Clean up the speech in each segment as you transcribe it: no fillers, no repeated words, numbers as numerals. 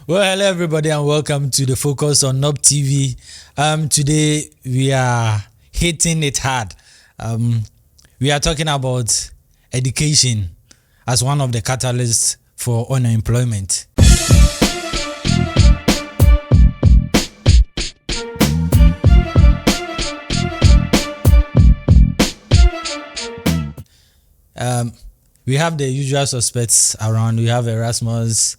Well, hello everybody, and welcome to the Focus on Nob TV. Today we are hitting it hard. We are talking about education as one of the catalysts for unemployment. We have the usual suspects around. We have Erasmus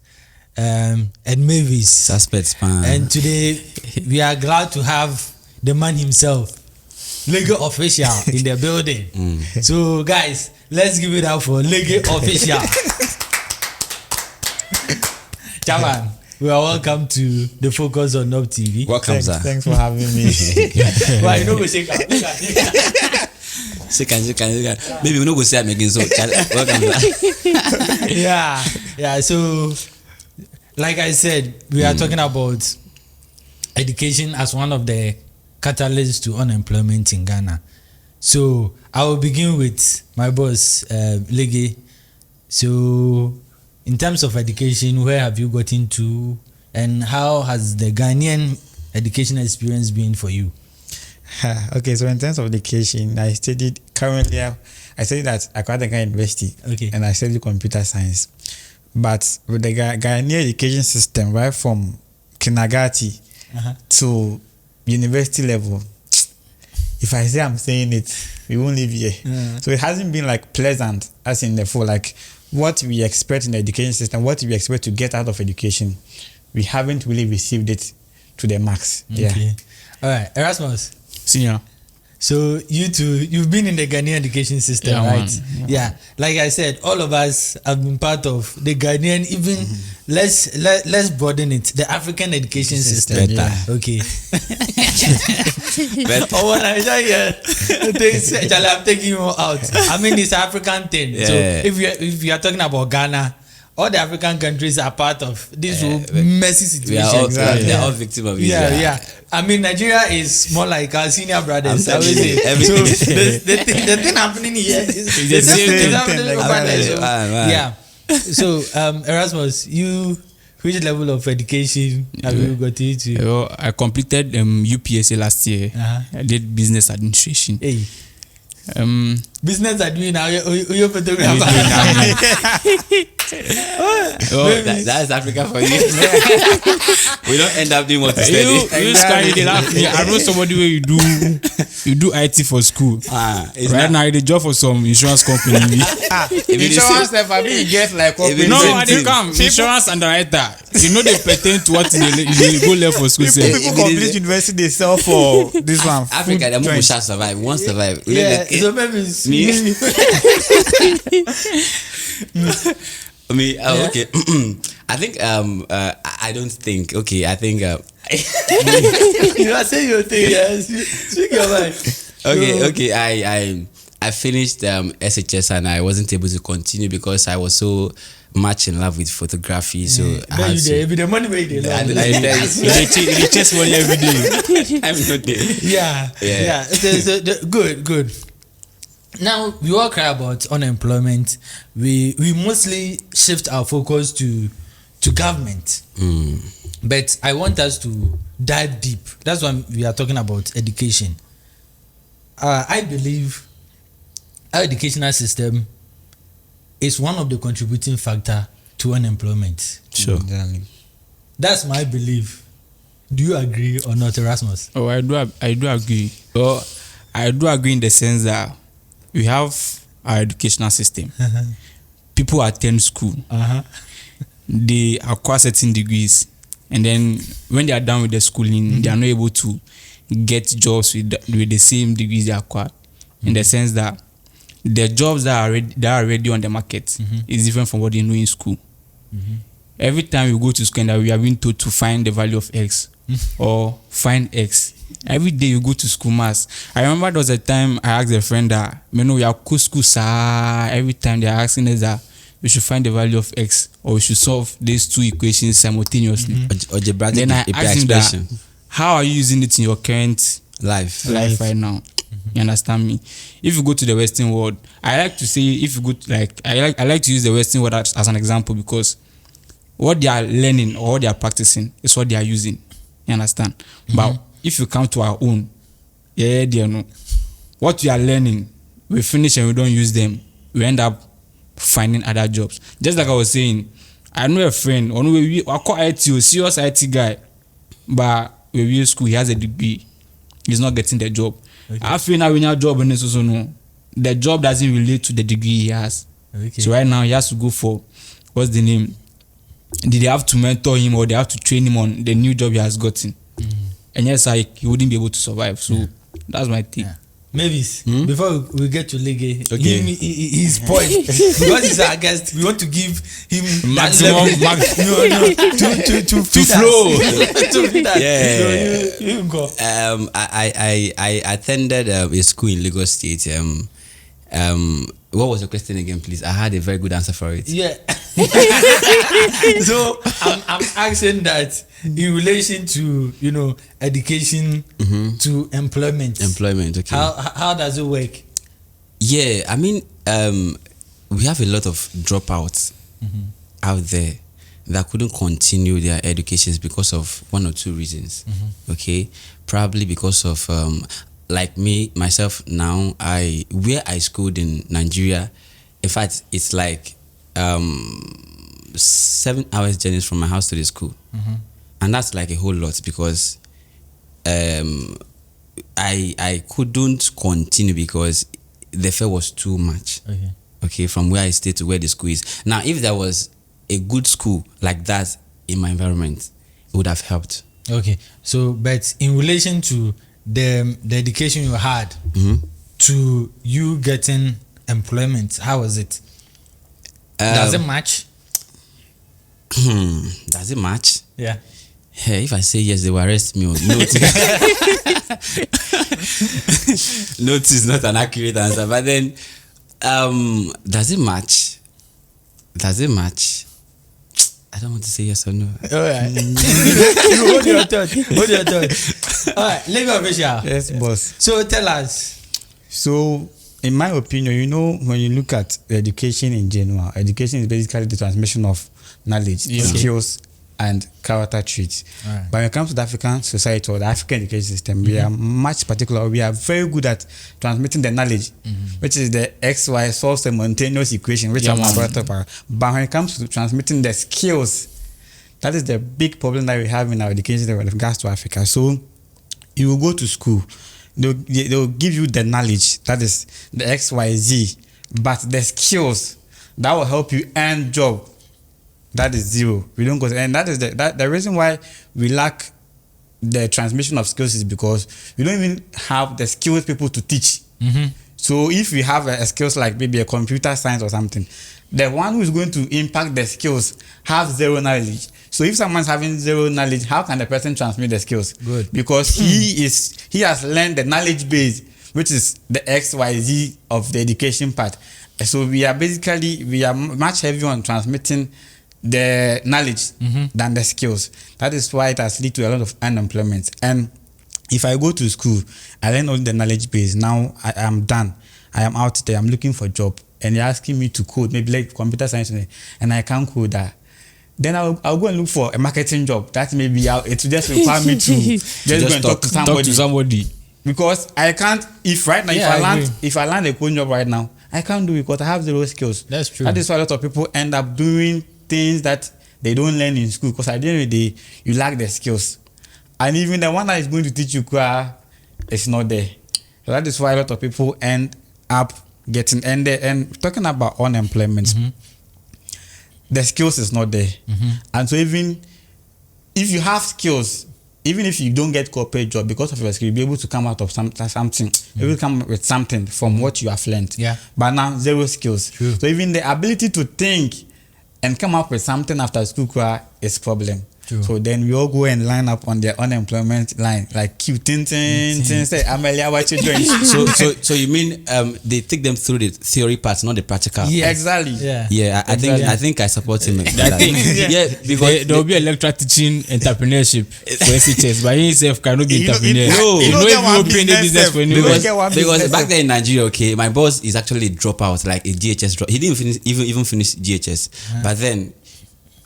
and Mavis. Suspects, man. And today we are glad to have the man himself, legal official, in the building. So guys, let's give it up for legal official. Chairman, we are welcome to the Focus on Nob TV. Welcome, sir. Thanks for having me. Why you know we shake hands? Shake hands. Maybe we no go say am again. So welcome, sir. Yeah. So, like I said, we are talking about education as one of the catalysts to unemployment in Ghana. So I will begin with my boss, Lege. So, in terms of education, where have you gotten to, and how has the Ghanaian education experience been for you? Okay, so in terms of education, I studied at Akwatenka University. Okay. And I studied computer science. But with the Ghanaian education system, right from kindergarten to university level, if I say I'm saying it, we won't live here. So it hasn't been like pleasant as in the full, like what we expect in the education system, what we expect to get out of education, we haven't really received it to the max. Okay. Yeah. All right, Erasmus. Senior. So you two, you've been in the Ghanaian education system, right? Yeah. Like I said, all of us have been part of the Ghanaian, even let's broaden it, the African education system. Yeah. Okay. Better. Oh, when I hear I'm taking you out. I mean, it's African thing. So Yeah. if you are talking about Ghana, all the African countries are part of this whole messy situation. We are all victims of it. Yeah. I mean, Nigeria is more like our senior brothers. I I'm would telling you, say. So everything- the thing happening here is the same thing, happening like over there. that. So, Man. yeah. So Erasmus, you which level of education have you got into? Well, I completed UPSA last year. Uh-huh. I did business administration. Hey, Um, business admin now. You photographer. That's Africa for you. We don't end up doing what to study. you carry the laugh me. I know somebody where you do IT for school. It's Right not- now, the job for some insurance company. if it is- Insurance stuff, I mean, you get like If it No, Same I didn't thing. come. Insurance underwriter. You know they pertain to what they go left for school. Say. people complete university they sell for this one. Africa, the food people joint. shall survive. We won't survive. We Yeah. let the- So maybe it's Me? Okay. I think I don't think. Okay, I think you are saying your thing. Yes. Speak your mind. okay. I finished SHS and I wasn't able to continue because I was so much in love with photography. So I Then had you to. there, if the money where they I love. They chase money every day. I'm not there. Yeah. So, good. Now we all cry about unemployment. We mostly shift our focus to government, but I want us to dive deep. That's why we are talking about education. I believe our educational system is one of the contributing factor to unemployment. Sure. Exactly. That's my belief. Do you agree or not, Erasmus? Oh, I do agree. Well, I do agree in the sense that we have our educational system. People attend school. They acquire certain degrees, and then when they are done with the schooling, they are not able to get jobs with the same degrees they acquired. In the sense that the jobs that are already on the market is different from what they know in school. Every time you go to school, and we are being told to find the value of X or find X. Every day you go to school mass. I remember there was a time I asked a friend that, we are go school, sir. Every time they are asking us that we should find the value of X or we should solve these two equations simultaneously. Algebraic Then I asked him that, expression. how are you using it in your current Life. life right now? You understand me? If you go to the Western world, I like to say, if you go to, I like to use the Western world as an example, because what they are learning or what they are practicing is what they are using. You understand? But if you come to our own, what we are learning, we finish and we don't use them, we end up finding other jobs. Just like I was saying, I know a friend, I call IT, a serious IT guy, but we use school, he has a degree, he's not getting the job. Okay. I feel now when your job and also no, the job doesn't relate to the degree he has. Okay. So right now he has to go for, what's the name? Did they have to mentor him or they have to train him on the new job he has gotten? And yes, he wouldn't be able to survive. So that's my thing. Yeah. Mavis, before we get to Lege, give me his point. Because he's our guest, we want to give him maximum to flow. To feed us. Yeah. So you go. I attended a school in Lagos State. What was your question again, please? I had a very good answer for it. Yeah. So I'm asking that in relation to education to employment. Employment, okay. How does it work? Yeah, I mean, we have a lot of dropouts out there that couldn't continue their educations because of one or two reasons. Okay, probably because of like myself now, where I schooled in Nigeria, in fact, it's like 7 hours journey from my house to the school. And that's like a whole lot because I couldn't continue because the fare was too much. Okay, from where I stayed to where the school is. Now, if there was a good school like that in my environment, it would have helped. Okay, so but in relation to the education you had to you getting employment, how was it? Does it match? Does it match? Yeah. Hey, if I say yes, they will arrest me. No, is not an accurate answer. But then, does it match? Does it match? I don't want to say yes or no. All right. Hold your thought. All right, Lagos official. Yes, boss. So tell us. So, in my opinion, when you look at education in general, education is basically the transmission of knowledge, skills, and character traits. Right. But when it comes to the African society or the African education system, we are much particular. We are very good at transmitting the knowledge, which is the XY solve simultaneous equation, which I'm about to talk about. But when it comes to transmitting the skills, that is the big problem that we have in our education with regards to Africa. So you will go to school, they'll give you the knowledge, that is the XYZ, but the skills that will help you earn job, that is zero. We don't go to, and that is the reason why we lack the transmission of skills is because we don't even have the skills people to teach. So if we have a skills like maybe a computer science or something, the one who is going to impact the skills have zero knowledge. So if someone's having zero knowledge, how can the person transmit the skills? Good. Because he has learned the knowledge base, which is the XYZ of the education part. So we are much heavier on transmitting the knowledge than the skills. That is why it has led to a lot of unemployment. And if I go to school, I learn all the knowledge base. Now I am done. I am out there. I'm looking for a job. And you're asking me to code, maybe like computer science, and I can't code that. Then I'll go and look for a marketing job. That maybe it will just require me to just go and talk to somebody. Because I can't. If right now, if I land a coding job right now, I can't do it because I have zero skills. That's true. That is why a lot of people end up doing things that they don't learn in school, because at the end of the day, you lack the skills. And even the one that is going to teach you is not there. So that is why a lot of people end up getting and talking about unemployment. The skills is not there. And so even if you have skills, even if you don't get corporate job, because of your skill, you'll be able to come out of something. You will come with something from what you have learned. Yeah. But now zero skills. True. So even the ability to think and come up with something after school is problem. True. So then we all go and line up on the unemployment line, like cute say Amelia, what you doing? So you mean they take them through the theory part, not the practical? Yeah, exactly. Yeah. I think I support him. Because there will be a lecturer teaching entrepreneurship for SHS, but he himself cannot be entrepreneur. Because back then in Nigeria, okay, my boss is actually a dropout, like a GHS drop. He didn't even finish GHS, but then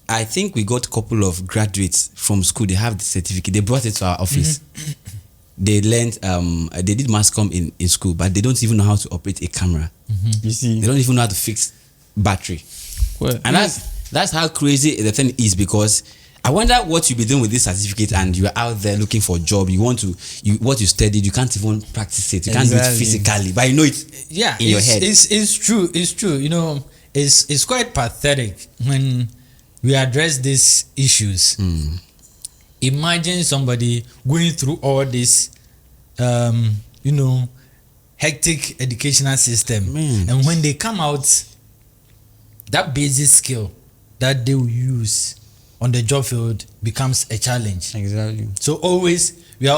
I think we got a couple of graduates from school. They have the certificate. They brought it to our office. They learned. They did mass comm in school, but they don't even know how to operate a camera. You see, They don't even know how to fix battery. Well, And that's how crazy the thing is, because I wonder what you'll be doing with this certificate, and you're out there looking for a job. What you studied, you can't even practice it. You can't do it Exactly. physically, but you know it in your head. It's true. It's true. You know, it's quite pathetic when we address these issues. Imagine somebody going through all this, you know, hectic educational system, Man. and when they come out, that basic skill that they will use on the job field becomes a challenge. exactly. So we are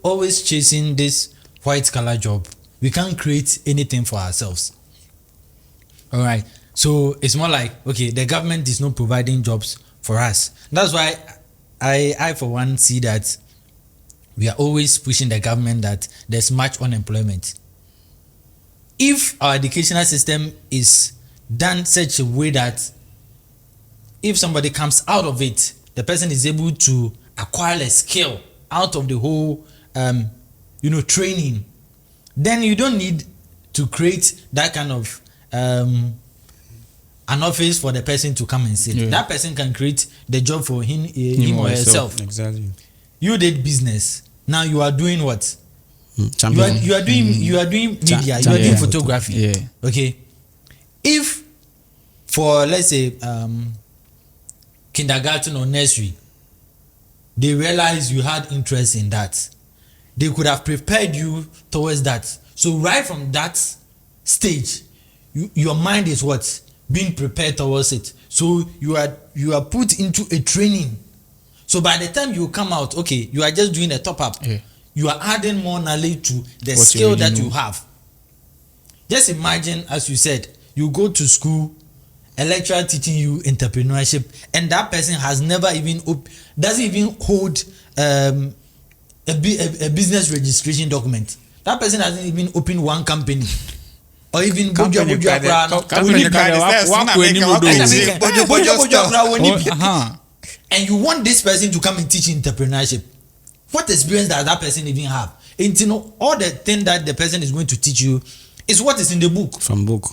always chasing this white collar job. We can't create anything for ourselves. All right. So it's more like, okay, the government is not providing jobs for us. That's why I for one see that we are always pushing the government that there's much unemployment. If our educational system is done such a way that if somebody comes out of it, the person is able to acquire a skill out of the whole, training, then you don't need to create that kind of an office for the person to come and sit. Yeah. That person can create the job for him or herself. Exactly. You did business. Now you are doing what? Champion. You are doing media. You are doing yeah. photography. Yeah. Okay. If for, let's say, kindergarten or nursery, they realize you had interest in that, they could have prepared you towards that. So right from that stage, your mind is what? Being prepared towards it. So you are put into a training. So by the time you come out, okay, you are just doing a top up. Yeah. You are adding more knowledge to the What you skill already that know. you have. Just imagine, as you said, you go to school, a lecturer teaching you entrepreneurship, and that person has never even doesn't even hold a business registration document. That person hasn't even opened one company, or even Company card, company card, and you want this person to come and teach entrepreneurship. What experience does that person even have? And you know, all the thing that the person is going to teach you is what is in the book. From book.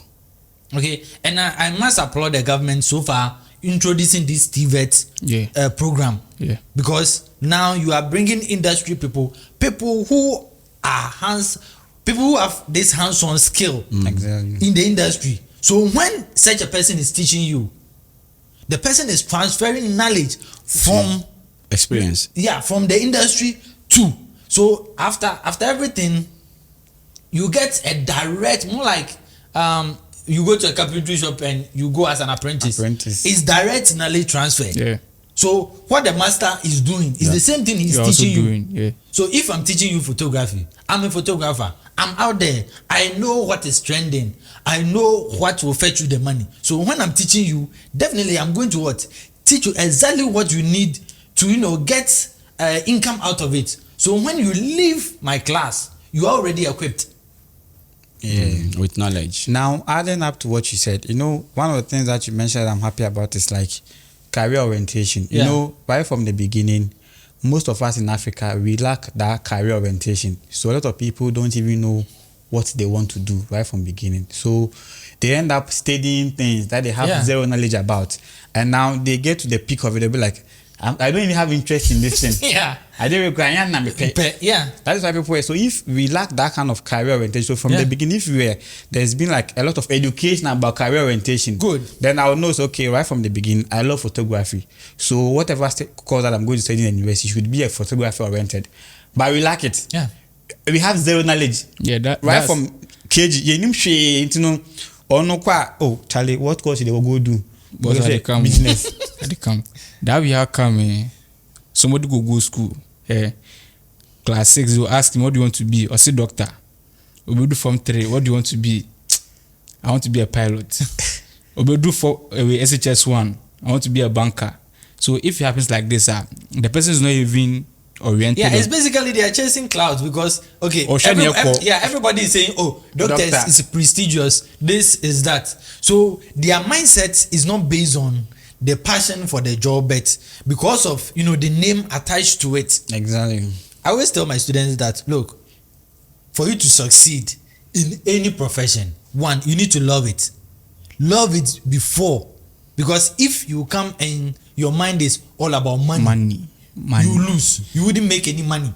Okay, and I must applaud the government so far introducing this TVET program. Yeah. Because now you are bringing industry people who have this hands-on skill Exactly. in the industry. So when such a person is teaching you, the person is transferring knowledge from Experience. from the industry too. So after everything, you get a direct, more like you go to a carpentry shop and you go as an apprentice. It's direct knowledge transfer. Yeah. So what the master is doing is the same thing he's You're also teaching you. doing, yeah. So if I'm teaching you photography, I'm a photographer. I'm out there. I know what is trending. I know what will fetch you the money. So when I'm teaching you, definitely I'm going to what? Teach you exactly what you need to, get income out of it. So when you leave my class, you are already equipped. With knowledge. Now, adding up to what you said, one of the things that you mentioned that I'm happy about is like career orientation. Yeah. Right from the beginning, most of us in Africa, we lack that career orientation. So a lot of people don't even know what they want to do right from beginning. So they end up studying things that they have zero knowledge about. And now they get to the peak of it, they'll be like, I don't even have interest in this thing. Yeah. I don't require. Yeah. That is why people. So if we lack that kind of career orientation, so from the beginning, there's been like a lot of education about career orientation. Good. Then I will know. So okay, right from the beginning, I love photography. So whatever course that I'm going to study in the university should be a photography oriented. But we lack it. Yeah. We have zero knowledge. Yeah, Right from KG, Charlie, what course they will go do? But they come business. They come. That we have come. Somebody go school. Class 6, they will ask him, what do you want to be? Or say doctor. Or we do form 3, what do you want to be? I want to be a pilot. Or we do for SHS 1, I want to be a banker. So if it happens like this, the person is not even oriented. Yeah, it's basically they are chasing clouds because everybody is saying, oh, doctors is prestigious, this is that. So their mindset is not based on the passion for the job, but because of the name attached to it. Exactly. I always tell my students that, look, for you to succeed in any profession, one, you need to love it. Love it before, because if you come and your mind is all about money. You lose. You wouldn't make any money.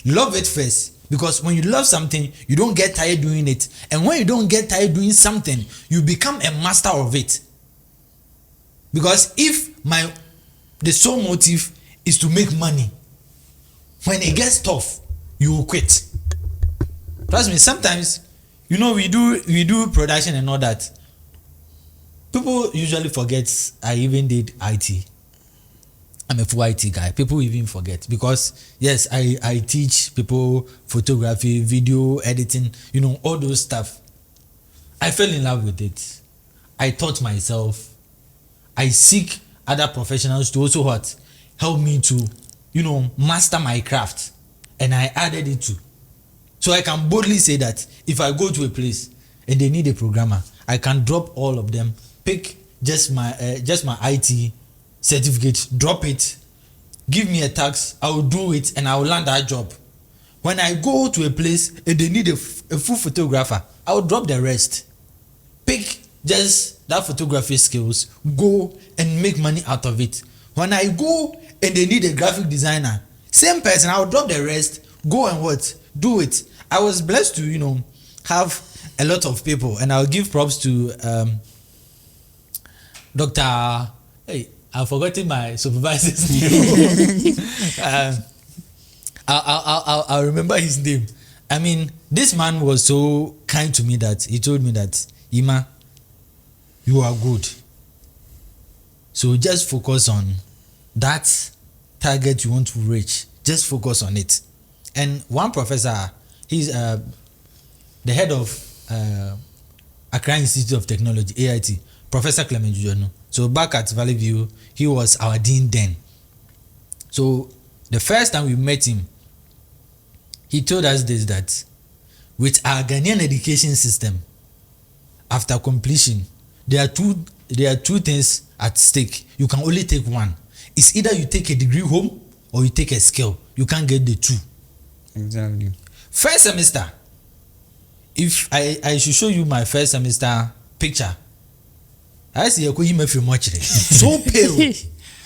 Love it first, because when you love something, you don't get tired doing it, and when you don't get tired doing something, you become a master of it. Because if the sole motive is to make money, when it gets tough, you will quit. Trust me, sometimes we do production and all that. People usually forget I even did IT. I'm a full IT guy. People even forget, because yes, I teach people photography, video editing, all those stuff. I fell in love with it. I taught myself. I seek other professionals to also help me to master my craft, and I added it too. So I can boldly say that if I go to a place and they need a programmer, I can drop all of them, pick just my IT certificate, drop it, give me a task, I will do it, and I will land that job. When I go to a place and they need a full photographer, I will drop the rest, pick just that photography skills, go and make money out of it. When I go and they need a graphic designer, same person, I will drop the rest, go and do it. I was blessed to have a lot of people, and I'll give props to Dr. I've forgotten my supervisor's name. I'll remember his name. I mean, this man was so kind to me that he told me that, Ima, you are good. So just focus on that target you want to reach. Just focus on it. And one professor, he's the head of Accra Institute of Technology, AIT, Professor Clement Jono. So back at Valley View, he was our dean then. So the first time we met him, he told us this, that with our Ghanaian education system, after completion, there are two things at stake. You can only take one. It's either you take a degree home or you take a skill. You can't get the two. Exactly. First semester, if I should show you my first semester picture, I see a so pale,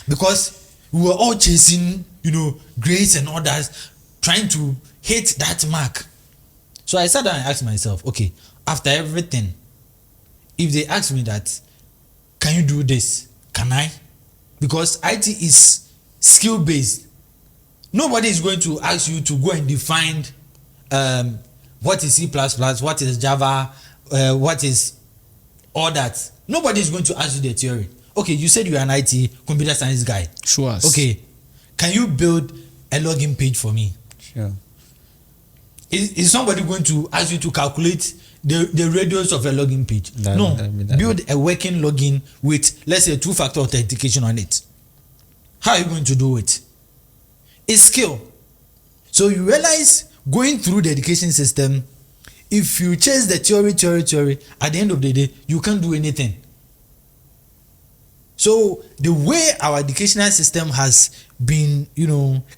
because we were all chasing, grades and all that, trying to hit that mark. So I sat down and asked myself, okay, after everything, if they ask me that, can you do this? Can I? Because IT is skill based. Nobody is going to ask you to go and define what is C++, what is Java, what is all that. Nobody is going to ask you the theory. Okay, you said you're an IT computer science guy. Sure. Okay, can you build a login page for me? Sure. Is somebody going to ask you to calculate the radius of a login page? No. Build a working login with, let's say, 2-factor authentication on it. How are you going to do it? It's skill. So you realize, going through the education system, if you chase the theory, at the end of the day, you can't do anything. So the way our educational system has been,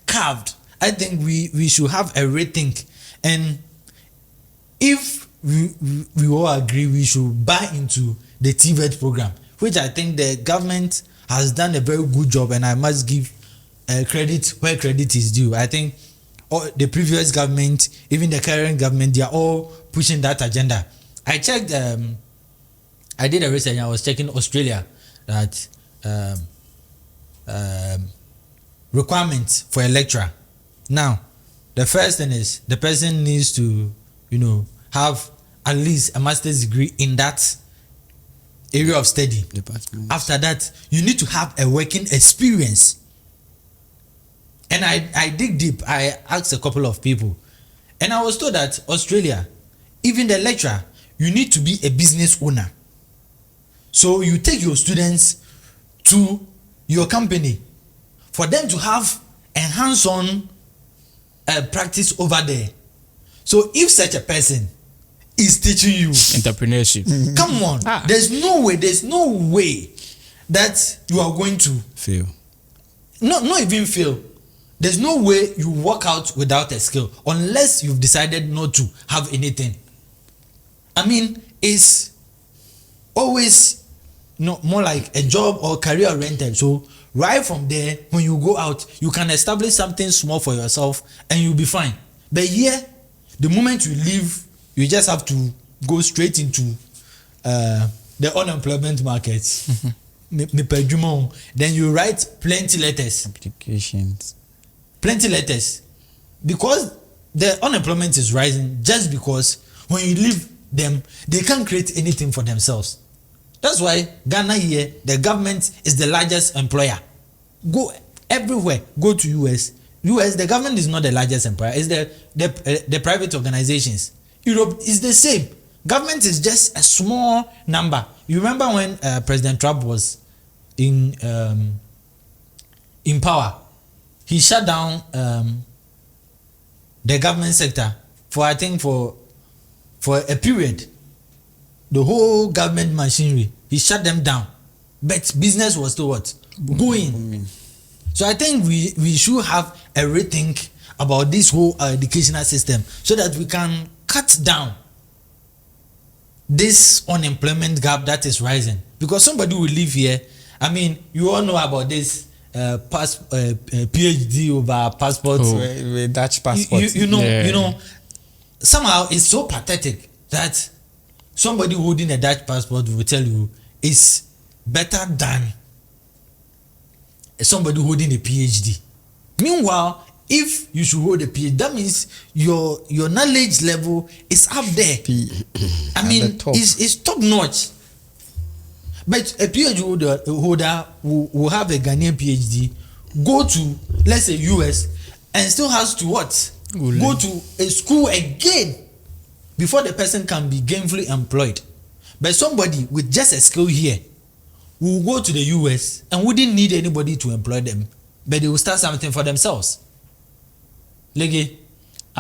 carved, I think we should have a rethink. And if we all agree, we should buy into the TVET program, which I think the government has done a very good job, and I must give credit where credit is due. I think the previous government, even the current government, they are all pushing that agenda. I checked, I did a research, and I was checking Australia, that requirements for a lecturer. Now, the first thing is the person needs to, have at least a master's degree in that area of study. Department. After that, you need to have a working experience. And I dig deep. I asked a couple of people, and I was told that Australia, even the lecturer, you need to be a business owner. So you take your students to your company for them to have a hands-on practice over there. So if such a person is teaching you Entrepreneurship. come on, there's no way that you are going to Fail. not even fail. There's no way you walk out without a skill unless you've decided not to have anything. I mean, it's always more like a job or career oriented. So right from there, when you go out, you can establish something small for yourself and you'll be fine. But here, the moment you leave, you just have to go straight into the unemployment market. Then you write plenty letters. Applications. Plenty letters. Because the unemployment is rising just because when you leave them, they can't create anything for themselves. That's why Ghana here, the government is the largest employer. Go everywhere. Go to US. The government is not the largest employer. It's the private organizations. Europe is the same. Government is just a small number. You remember when President Trump was in power, he shut down the government sector for a period. The whole government machinery, he shut them down, but business was still what? Going. So I think we should have a rethink about this whole educational system so that we can cut down this unemployment gap that is rising. Because somebody will live here. I mean, you all know about this PhD over passport. With Dutch passport. You know, somehow it's so pathetic that somebody holding a Dutch passport will tell you it's better than somebody holding a PhD. Meanwhile, if you should hold a PhD, that means your knowledge level is up there. I mean, it's top notch. But a PhD holder will have a Ghanaian PhD, go to, let's say, US, and still has to what? Go to a school again before the person can be gainfully employed. But somebody with just a skill here will go to the US and wouldn't need anybody to employ them, but they will start something for themselves. Lege?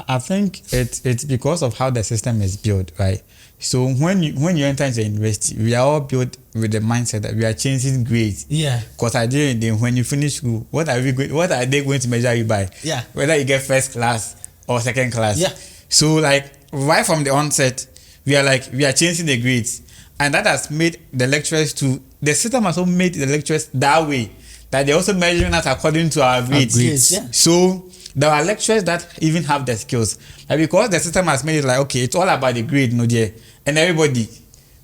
I think it's because of how the system is built, right? So when you enter into university, we are all built with the mindset that we are chasing grades. Yeah. Because ideally, when you finish school, what are they going to measure you by? Yeah. Whether you get first class or second class. Yeah. So like right from the onset, we are chasing the grades, and that has made the lecturers the system has also made the lecturers that way, that they're also measuring us according to our grades. Yeah. So there are lecturers that even have the skills, and because the system has made it like, okay, it's all about the grade, no dear, and everybody,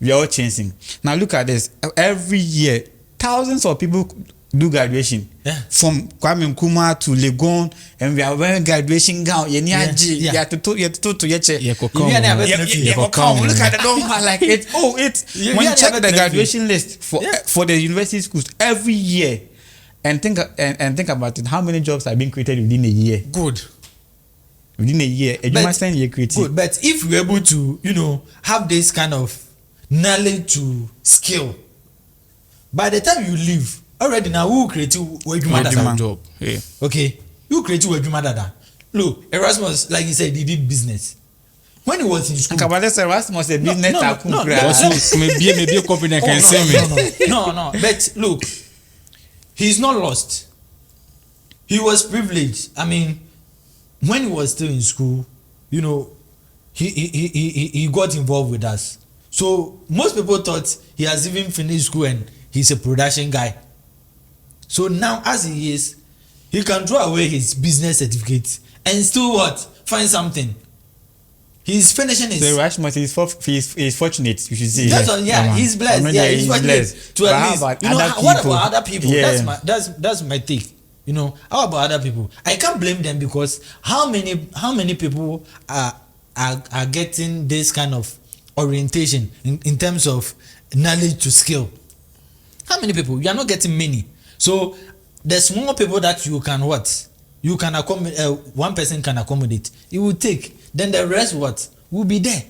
we are all chasing. Now look at this. Every year, thousands of people do graduation. Yeah. From Kwame Nkrumah to Legon, and we are wearing graduation gown. You Yeah. have to yeche. Look at the number, like it. Oh, it's Yeah, when yeah, you check yeah, the yeah. graduation list for the university schools every year, and think about it. How many jobs are being created within a year? Good. Within a year, a But- human year creative. Good. But if you're able to, have this kind of knowledge to skill, by the time you leave, already now who create Wadwuma. Job. Yeah. Okay, you create Dada. Look, Erasmus, like you said, he did business. When he was in school. Kabale said Erasmus a business tycoon. no. Also, maybe a company can sell me. No. But look, he's not lost. He was privileged. I mean, when he was still in school, he got involved with us. So most people thought he has even finished school and he's a production guy. So now, as he is, he can throw away his business certificate and still what? Find something. He's finishing his. So Erasmus is fortunate, you should say. That's all, yeah, he's blessed. Yeah, he's fortunate to at least. What about other people? Yeah. That's my take. How about other people? I can't blame them because how many people are getting this kind of orientation in terms of knowledge to skill? How many people? You are not getting many. So the small people that you can accommodate, one person can accommodate, it will take. Then the rest will be there.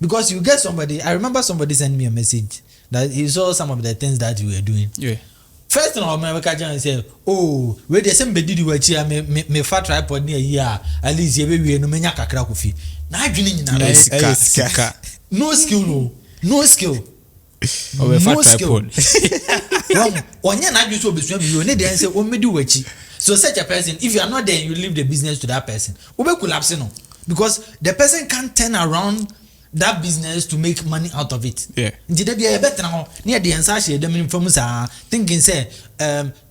Because you get somebody. I remember somebody sent me a message that he saw some of the things that you were doing. Yeah. First thing I can say, oh, where the same bedi do what me fat tripod near here. At least you be no menya kakra kofi. Na adwene nyina. Sika. No skill, no skill. Or a No fat skill. tripod. Onye na adwo so obesua bi you need dey say o medi wachi. So such a person, if you are not there, you leave the business to that person. Ube collapse no, because the person can't turn around that business to make money out of it. Yeah. Nti de bia better now. Near the answer she dem inform sa thinking say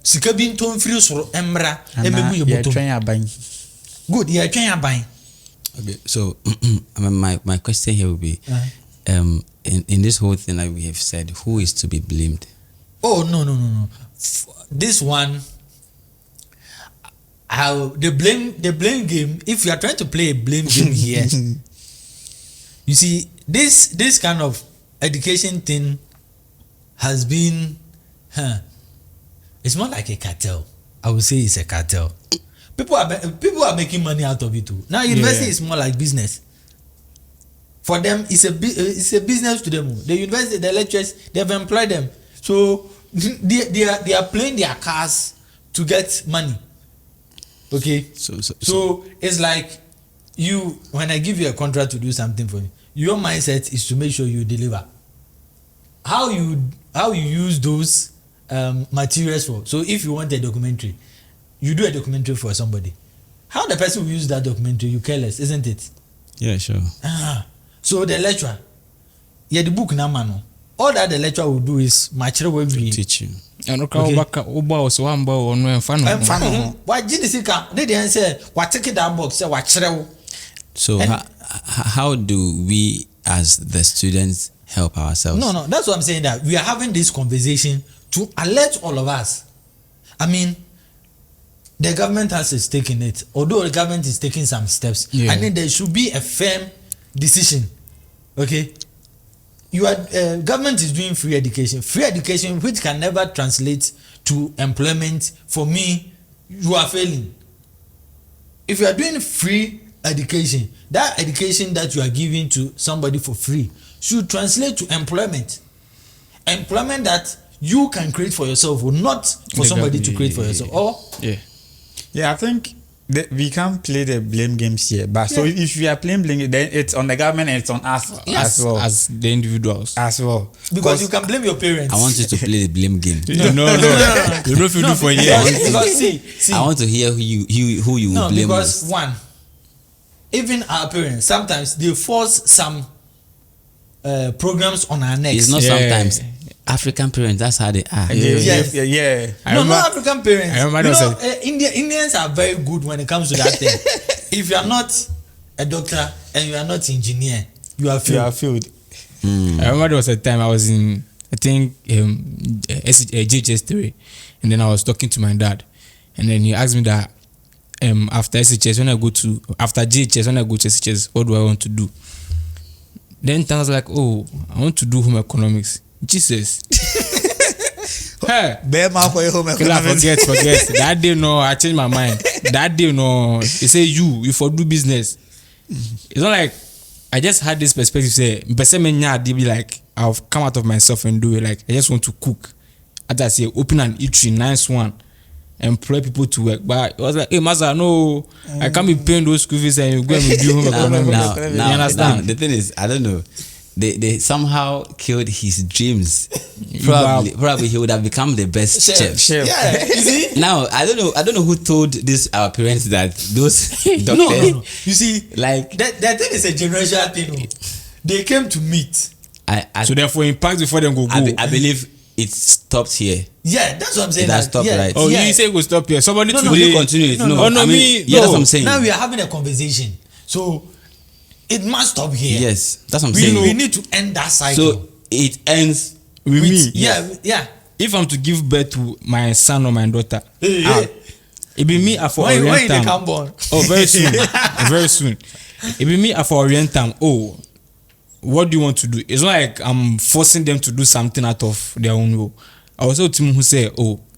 sika bi nton free soro emra emebu ye bottom. Good, yeah, twen aban. Okay, so my question here will be, in this whole thing that we have said, who is to be blamed? Oh no. This one, the blame game. If you are trying to play a blame game here, you see this kind of education thing has been, it's more like a cartel. I would say it's a cartel. People are making money out of it too. Now university is more like business. For them, it's a business to them. The university, the lecturers, they've employed them. So they are playing their cars to get money. Okay. So it's like you, when I give you a contract to do something for you, your mindset is to make sure you deliver. How you use those materials for. So if you want a documentary, you do a documentary for somebody. How the person will use that documentary, you care less, isn't it? Yeah, sure. So the lecturer, the book na mano. All that the lecturer will do is teach you. And Oba also one bow on fan. Why did they say what take that box? Say what? So how do we as the students help ourselves? No, that's what I'm saying, that we are having this conversation to alert all of us. I mean, the government has a stake in it. Although the government is taking some steps, I think there should be a firm decision. Okay, government is doing free education, which can never translate to employment. For me, you are failing. If you are doing free education, that education that you are giving to somebody for free should translate to employment that you can create for yourself, or not for somebody to create for yourself. Or I think we can't play the blame games here. But so if we are playing blame, then it's on the government and it's on us as well, as the individuals as well. Because you can blame your parents. I want you to play the blame game. No. You know if you do for years. Because see, I want to hear who you will blame. Because one, even our parents, sometimes they force some programs on our necks. It's not sometimes. African parents, that's how they are. Not African parents. Indians are very good when it comes to that thing. If you are not a doctor and you are not engineer, you are failed. I remember there was a time I was in, I think, GHS 3, and then I was talking to my dad, and then he asked me that after SHS, after GHS, when I go to SHS, what do I want to do? Then I was like, I want to do home economics. Jesus. Hey, forget. That day, no, I changed my mind. That day, no, they say you for do business. It's not like I just had this perspective. Say, they be like, I'll come out of myself and do it. Like, I just want to cook. As I say, open an eatery, nice one, employ people to work. But it was like, hey, Master, no, I can't be paying those school fees and you go and do home economics. You understand? The thing is, I don't know. They somehow killed his dreams. Probably he would have become the best chef. Yeah, you see? Now I don't know who told this our parents that those doctors. No. You see, like that thing is a generational thing. They came to meet. So therefore, impact before them go. I believe it stopped here. Yeah, that's what I'm saying. That stopped, right? Oh, you say go stop here. Somebody will you continue it? No. That's what I'm saying. Now we are having a conversation. So it must stop here. Yes, that's what I'm saying. We need to end that cycle. So it ends with me. Yeah. If I'm to give birth to my son or my daughter, it be me for Orientam. Come born? Oh, very soon. Very soon. It be me for Orientam. Oh, what do you want to do? It's not like I'm forcing them to do something out of their own will. I was also team who say,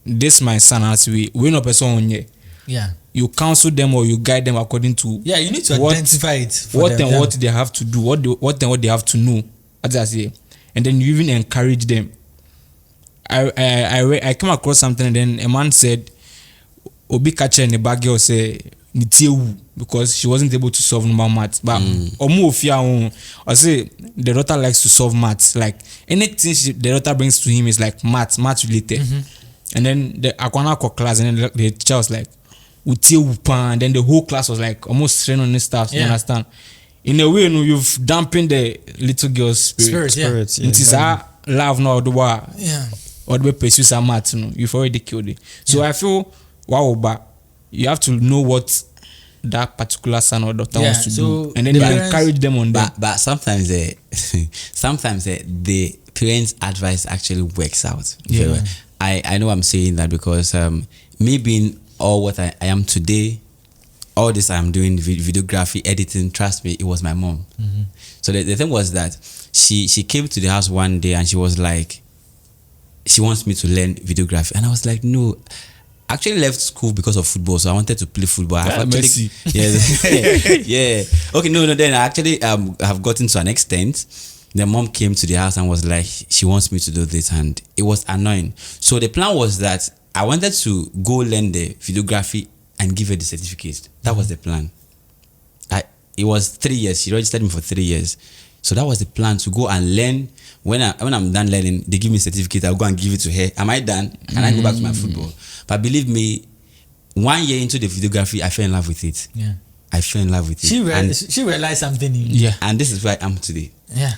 this my son as we not person on here. Yeah. You counsel them or you guide them according to you need to identify it. What they have to do, what they have to know, as I say, and then you even encourage them. I came across something and then a man said, "Obi catcher in the bag or say Nitiewu because she wasn't able to solve normal maths. But Omu Ofia, I say the daughter likes to solve maths. Like anything the daughter brings to him is like maths related. And then the Akwanako class, and then the teacher was like, Utiewu pan, and then the whole class was like almost trained on this stuff. You understand? In a way, you know, you've dampened the little girl's spirit. Yeah. Spirit, yeah, It is her love now, the war. Yeah. Or the pursue some maths, you know, you've already killed it. So I feel, wow, but you have to know what that particular son or daughter wants to so do, and then the you parents- encourage them on that. But sometimes the parents' advice actually works out. Yeah. Very well. I know I'm saying that because me being all what I am today, all this I'm doing, videography, editing, trust me, it was my mom. So the thing was that she came to the house one day and she was like, she wants me to learn videography. And I was like, no. I actually left school because of football, so I wanted to play football. I've actually, Messi. yeah. Okay, no. Then I actually have gotten to an extent. The mom came to the house and was like, she wants me to do this, and it was annoying. So the plan was that I wanted to go learn the videography and give her the certificate. That was the plan. It was 3 years. She registered me for 3 years. So that was the plan, to go and learn. When I'm done learning, they give me a certificate. I'll go and give it to her. Am I done? And I go back to my football. But believe me, 1 year into the videography, I fell in love with it. Yeah. I fell in love with it. She realized something in you. Yeah. And this is where I am today. Yeah.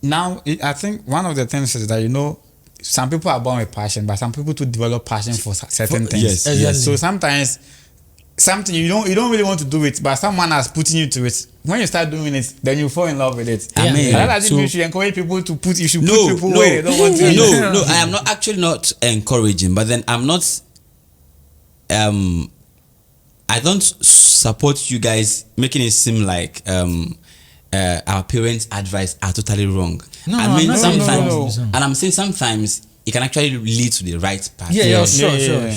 Now, I think one of the things is that, you know, some people are born with passion, but some people to develop passion for certain things. yes, exactly. So sometimes something you don't really want to do it, but someone has putting you to it. When you start doing it, then you fall in love with it. I mean, That doesn't so- mean you should encourage people to put. You should No, put people where they don't want to. no. I am not actually not encouraging, but then I'm not. I don't support you guys making it seem like our parents' advice are totally wrong. No, I no, mean, I'm not sometimes, saying no. and I'm saying sometimes it can actually lead to the right path. Yeah, Sure, sure.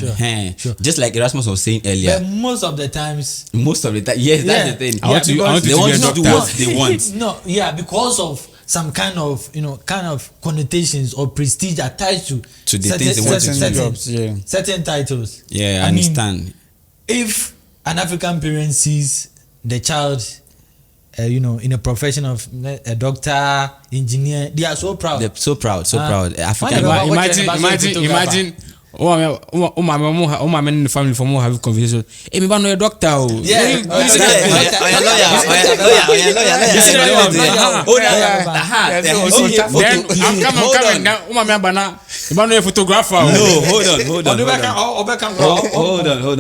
Sure. Just like Erasmus was saying earlier. But most of the times, Most of the time, yes, that's Yeah. the thing. I want to- I want they you to want be a to do doctor. what they want. No, yeah, because of some kind of connotations or prestige attached to the things they want to do. Certain jobs, yeah. certain titles. Yeah, I mean, understand. if an African parent sees the child, in a profession of a doctor, engineer, they are so proud. They're so proud, proud. African. Why never- Imagine. Oh my men in the family from have a conversation. Hey, me ba no a doctor. Yeah. Then I'm coming. Now, oh my man, bana. You ba no a photographer. No, hold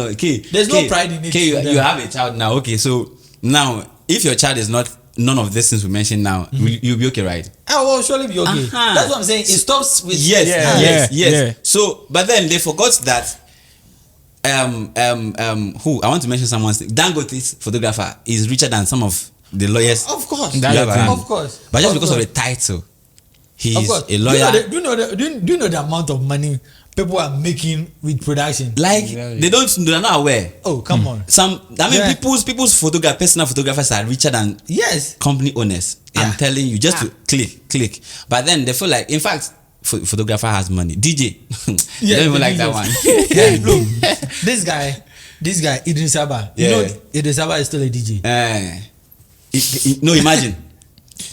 on. Okay. There's no pride in it Okay, for them. you have a child now. Okay, so now if your child is not none of these things we mentioned now, you'll be okay, right? I will surely be okay. Uh-huh. That's what I'm saying. It stops with Yes. Yeah. So, but then they forgot that. Who I want to mention someone's Dangote's photographer is richer than some of the lawyers. Of course. you have around. Of course. But just Of because course. of the title, Of he's course. a lawyer. Do you know the amount of money people are making with production? Like Exactly. they're not aware. Oh, come on. Yeah. People's personal photographers are richer than Yes. company owners. I'm telling you, just to click. But then they feel like, in fact, photographer has money. DJ, they don't even like that one. Yeah, look, this guy Idris Abba. You Yeah. know Idris Abba is still a DJ. No, imagine.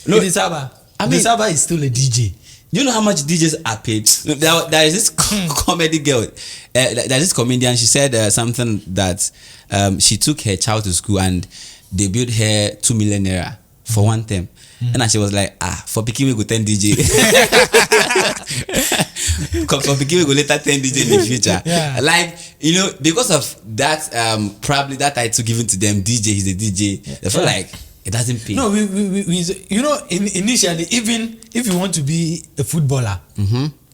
No, Idris Abba. Idris Abba is still a DJ. you know how much DJs are paid? There is this comedy girl. There's this comedian. She said something that she took her child to school and they billed her 2 million naira for one term. And then she was like, for picking we go 10 DJ. For picking we go later 10 DJ in the future. Yeah. Like, because of that, probably that title given to them, DJ, he's a DJ. They feel like it doesn't pay. No, we initially, even if you want to be a footballer,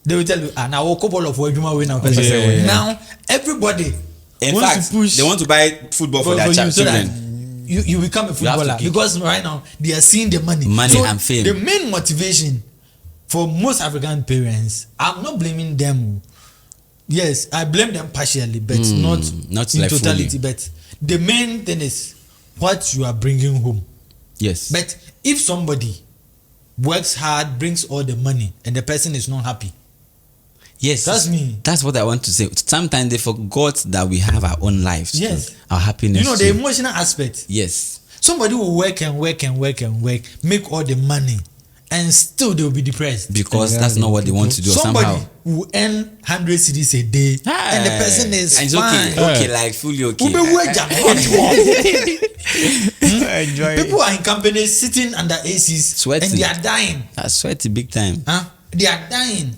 they will tell you, now a couple of Wajuma win now. Yeah. Now everybody In wants fact, to push they want to buy football for their you, so that children. you become a footballer keep- because right now they are seeing the money Money and fame. The main motivation for most African parents, I'm not blaming them. Yes, I blame them partially, but not in like totality. fully. But the main thing is what you are bringing home. Yes. But if somebody works hard, brings all the money, and the person is not happy, Yes, That's me. That's what I want to say. Sometimes they forgot that we have our own lives. Yes. Too. Our happiness. You know, the too. emotional aspect. Yes. Somebody will work and work and work and work, make all the money, and still they will be depressed. Because that's not what they want to do. Somebody Somehow. will earn 100 cedis a day, and the person is and it's fine. okay, like fully okay. Ube wage and hot work. Enjoy. People are in companies sitting under ACs, Sweating. and they are dying. I sweat big time. Huh? They are dying.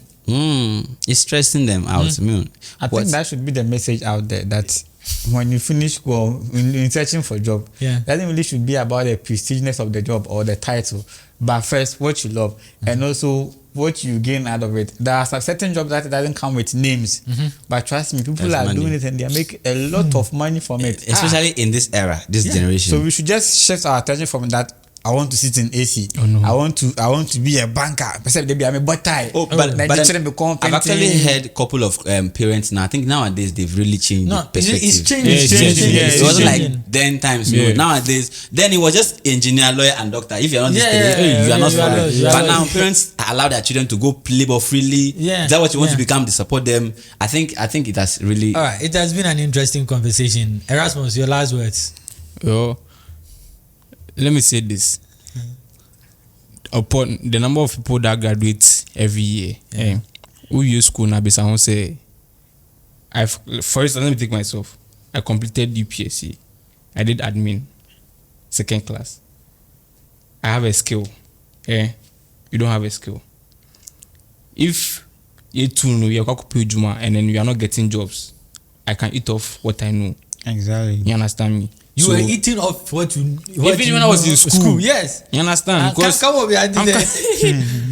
It's stressing them out. I think that should be the message out there, that when you finish school, in searching for a job, Yeah. that really should be about the prestiginess of the job or the title, but first what you love and also what you gain out of it. There are some certain jobs that doesn't come with names, but trust me, people There's are money. doing it and they make a lot of money from it. Especially in this era, this generation. So we should just shift our attention from that. I want to sit in AC. Oh, no. I want to be a banker. Except they be I'm a butt tie. but Like the children become I've actually painting. heard a couple of parents now. I think nowadays they've really changed No, the perspective. it's changing. Yeah, It's it's changing. changing. Yeah, It it's wasn't changing. like then times. Yeah. No, nowadays, then it was just engineer, lawyer, and doctor. If you're not this Yeah, career, yeah, you are not you are for not- it. you are But not- now parents allow their children to go labor freely. Yeah, Is that what you want yeah. to become? They support them. I think it has really. All right, it has been an interesting conversation. Erasmus, your last words. Well, let me say this. Upon the number of people that graduate every year, who use school now, based on say, for instance, let me take myself. I completed UPSC. I did admin, second class. I have a skill. You don't have a skill. If you two know you're Juma and then you are not getting jobs, I can eat off what I know. Exactly. You understand me? You So, were eating off what you. even when I was in school. Yes. You understand? Because Come on, we are there.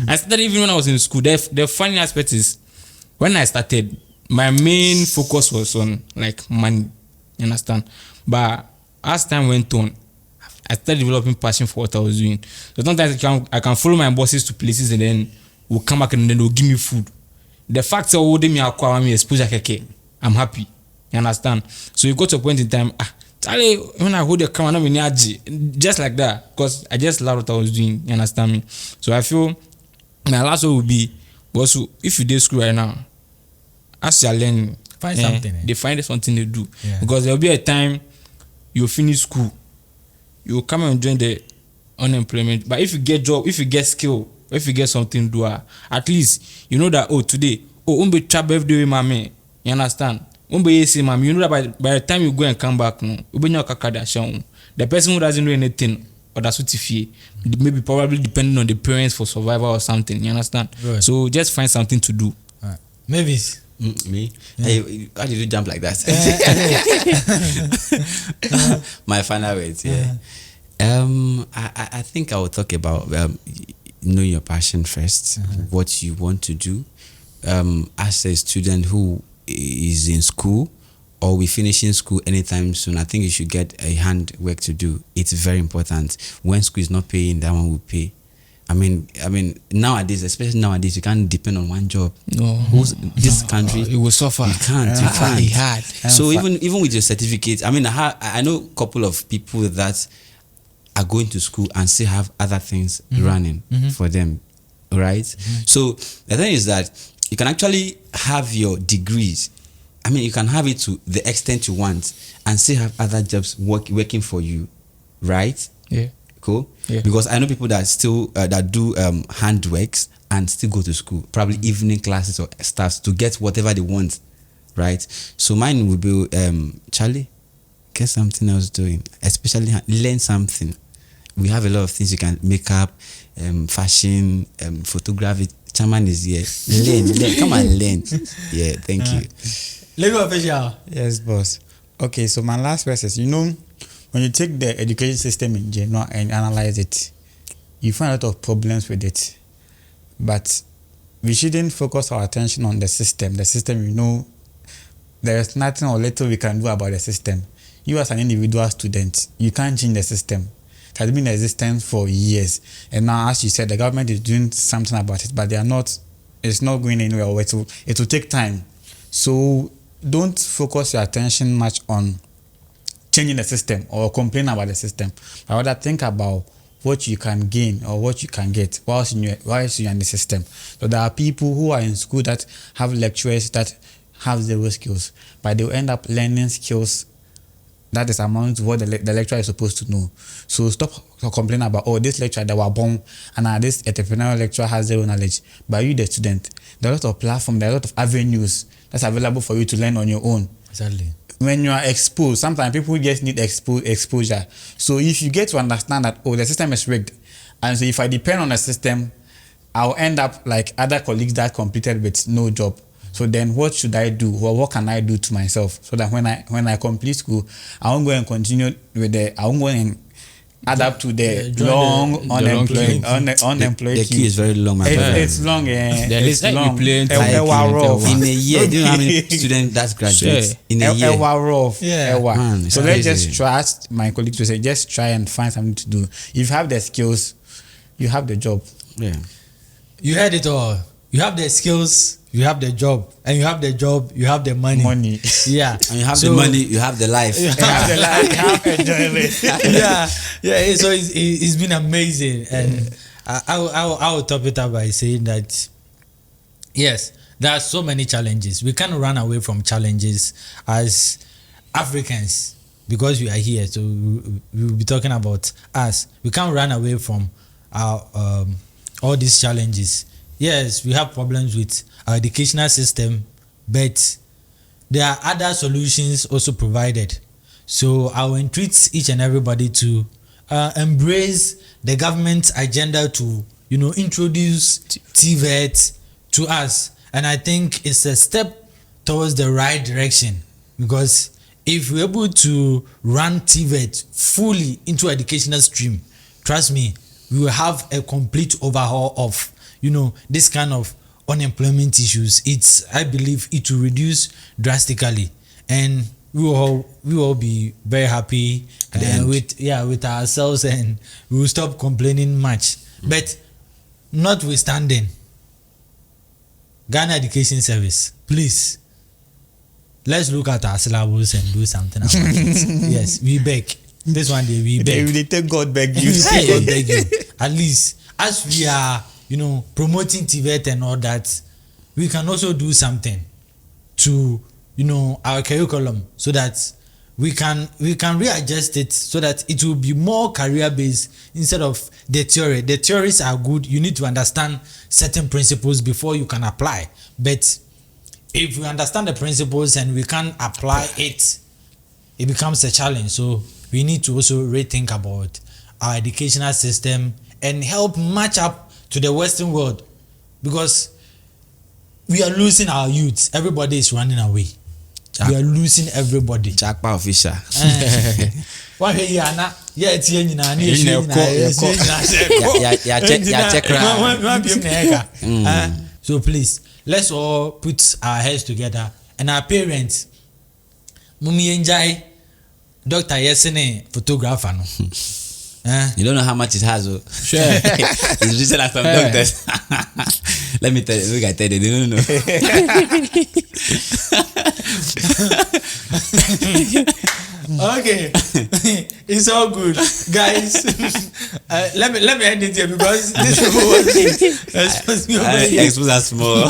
I started even when I was in school. The funny aspect is when I started, my main focus was on like money. You understand? But as time went on, I started developing passion for what I was doing. So sometimes I can follow my bosses to places and then we'll come back and then they'll give me food. The fact that they me exposure keke, I'm happy. You understand? So you got to a point in time, Charlie, when I hold the camera, just like that, because I just love what I was doing. You understand me? So I feel my last word would be, also, if you did school right now, as you're learning, Find something. They find something to do. Yeah. Because there'll be a time you finish school, you come and join the unemployment. But if you get job, if you get skill, if you get something to do, at least you know that today, umbe trap every day with my man. You understand? Umbe yesi mama, you know that by the time you go and come back, no, the person who doesn't know anything or that's what if maybe probably depending on the parents for survival or something. You understand? Right. So just find something to do. All right. Mavis. Me? Hey, how did you jump like that? My final words, yeah. I think I will talk about know your passion first, what you want to do. As a student who is in school or we finishing school anytime soon, I think you should get a hand work to do. It's very important. When school is not paying, that one will pay. I mean, nowadays, especially nowadays, you can't depend on one job. No. This country, It will suffer. you can't. It hard. So even with your certificate, I mean, I know a couple of people that are going to school and still have other things running for them, right? So the thing is that you can actually have your degrees. I mean, you can have it to the extent you want and still have other jobs working for you, right? Yeah. Cool. Yeah. Because I know people that still that do handworks and still go to school, probably evening classes or stuff to get whatever they want, right? So mine would be Charlie, get something else doing, especially learn something. We have a lot of things you can make up, fashion, photography. Chairman is here. Learn, come and learn. Yeah, thank you. Let me official. Yes, boss. Okay, so my last verse is, when you take the education system in general and analyze it, you find a lot of problems with it. But we shouldn't focus our attention on the system. The system, there is nothing or little we can do about the system. You as an individual student, you can't change the system. It has been in existence for years. And now, as you said, the government is doing something about it, but it's not going anywhere. It will take time. So don't focus your attention much on changing the system or complain about the system. But rather think about what you can gain or what you can get whilst you're in the system. So there are people who are in school that have lecturers that have zero skills, but they'll end up learning skills that is among what the lecturer is supposed to know. So stop complaining about, oh, this lecturer that were born and this entrepreneurial lecturer has zero knowledge. But you, the student, there are a lot of platforms, there are a lot of avenues that's available for you to learn on your own. Exactly. When you are exposed, sometimes people just need exposure. So if you get to understand that, oh, the system is rigged, and so if I depend on the system, I'll end up like other colleagues that completed with no job. So then what should I do? Well, what can I do to myself so that when I complete school, I won't go and continue with I won't go and adapt to the unemployed the queue is very long, my brother. It's long. It's long. In a year, do you know how many students that graduate in a year? Man, so let's just trust my colleagues to say, just try and find something to do. If you have the skills, you have the job. Yeah. You heard it all. You have the skills, you have the job, and you have the job, you have the money. Yeah. And you have the money, you have the life. You have the life, you have enjoyment. Yeah. So it's been amazing, and I will top it up by saying that yes, there are so many challenges. We can't run away from challenges as Africans because we are here. So we will be talking about us. We can't run away from our all these challenges. Yes, we have problems with our educational system, but there are other solutions also provided. So I will entreat each and everybody to embrace the government agenda to, introduce TVET to us. And I think it's a step towards the right direction, because if we're able to run TVET fully into educational stream, trust me, we will have a complete overhaul of this kind of unemployment issues. I believe it will reduce drastically, and we will all be very happy with ourselves, and we will stop complaining much. But notwithstanding, Ghana Education Service, please, let's look at our syllabus and do something about it. Yes, we beg. This one day we beg. They take God beg you. God beg you. At least as we are promoting TVET and all that, we can also do something to our curriculum so that we can readjust it so that it will be more career based instead of the theory. The theories are good. You need to understand certain principles before you can apply. But if we understand the principles and we can't apply it, it becomes a challenge. So we need to also rethink about our educational system and help match up to the Western world, because we are losing our youth. Everybody is running away. We are losing everybody. Jackpot official. One way yana, so please, let's all put our heads together, and our parents, Mumi Enjai, Dr. Yesene, photographer. You don't know how much it has. Sure. It's written like some doctors. Let me tell you, look, I tell you, they don't know. Okay. It's all good, guys. Let me end it here, because this was expose us more.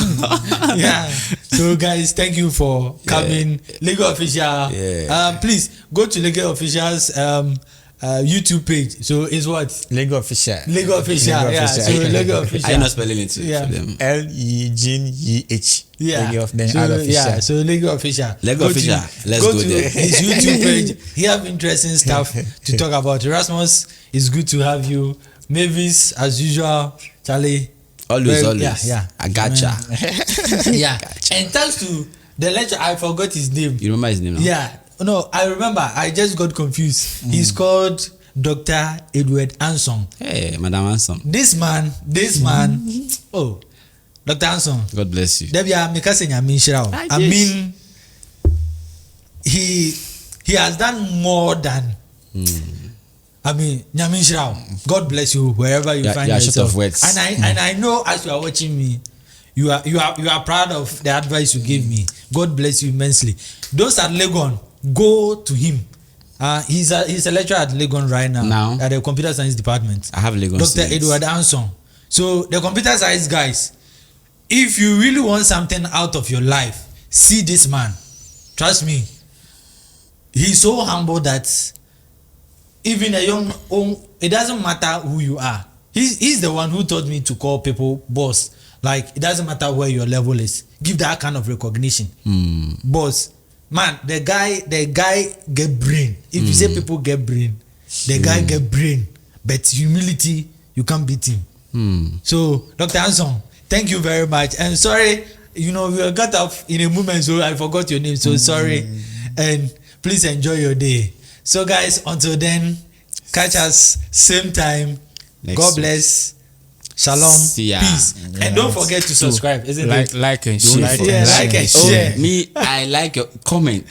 Yeah. So guys, thank you for coming. Lego Official. Yeah. Please go to Lego Official's YouTube page. So it's what? Lego Official. Lego Official. Yeah. So Lego Official. I'm not spelling it for them. LEGNEH. Yeah. So Lego Official. Lego Official. Let's go there. His YouTube page. He have interesting stuff to talk about. Erasmus, it's good to have you. Mavis, as usual. Charlie. Always. Yeah. I gotcha. Yeah. And thanks to the lecturer, I forgot his name. You remember his name now? Yeah. No, I remember. I just got confused. He's called Dr. Edward Anson. Hey, Madam Anson. This man. Oh, Dr. Anson. God bless you. I mean, he has done more than. I mean, God bless you wherever you find yourself. Short of words. And I know, as you are watching me, you are proud of the advice you gave me. God bless you immensely. Those at Legon, go to him He's a lecturer at Legon right now. At the computer science department. I have Legon. Dr. Edward Anson. So the computer science guys, if you really want something out of your life, see this man. Trust me. He's so humble that even a young, it doesn't matter who you are. He's the one who taught me to call people boss. Like, it doesn't matter where your level is. Give that kind of recognition. Boss. Man, the guy get brain. If you say people get brain, the guy get brain. But humility, you can't beat him. So, Dr. Anson, thank you very much. And sorry, we were cut off in a moment, so I forgot your name. So sorry. And please enjoy your day. So guys, until then, catch us same time. God bless. Shalom. Peace. And don't forget to subscribe. Isn't it? Like and share. Like and share. Me, I like your comment.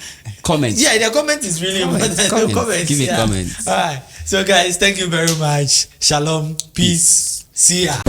Yeah, the comment is really important. Give me a comment. All right. So guys, thank you very much. Shalom. Peace. See ya.